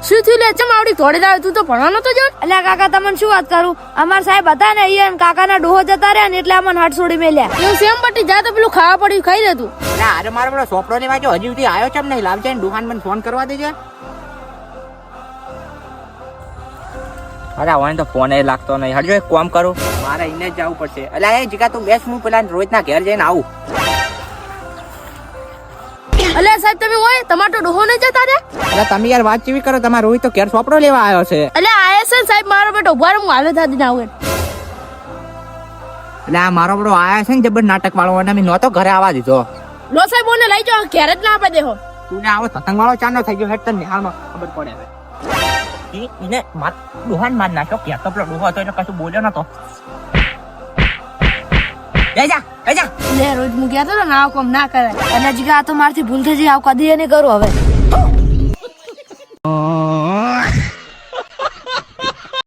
શું થયું લે? ચમ આવડી થોડી દાવ તું તો ભણવાનો તો જો. અલ્યા કાકા તમને શું વાત કરું, અમાર સાહેબ હતા ને અહીંયા કાકાના ડોહો જતા રહ્યા ને એટલે અમને હાથ છોડી મેલ્યા. એવું સેમ પટ્ટી જા તો પેલું ખાવા પડ્યું ખાઈ દે તું. એટલે આજે મારો પેલો સોપડો લેવા જો હજી સુધી આવ્યો છે નહીં. લાવજે ને દુકાન મને ફોન કરવા દેજે. અરે હવે તો ફોન એ લાગતો નહીં. હજુ એક કામ કરું, મારે એને જ જવું પડશે. એટલે એ જીગા તું બેસ, હું પેલા રોજના ઘેર જઈને આવું. અલ્યા સાહેબ તમે હોય તમારો ડોહો નહીં જતા રે? એટલે તમે યાર વાત કેવી કરો, તમારો રોહિત તો ઘેર સોપડો લેવા આવ્યો છે. અલ્યા આયા છે સાહેબ મારો બેટો ઉભા રહો, હું હાલે થાતી ના આવું. એટલે આ મારો બડો આયા છે ને જબર નાટક વાળો, અને મેં નહોતો ઘરે આવવા દીધો. લો સાહેબ ઓને લઈ જાઓ, ઘેર જ ના આપે દેહો. તું ને આવો પતંગ વાળો ચાંદો થઈ ગયો. હેડ તને હાલમાં ખબર પડે હવે. એને માર ડોહાન માર નાખ્યો. કે તો પેલો ડોહો હતો એટલે કશું બોલ્યો નતો. જા લે રોજ હું ગયા તો ના કોમ ના કરે. અલ્યા જીગા આ તો મારથી ભૂલ થઈ જઈ, આવું કદી નહીં કરું હવે.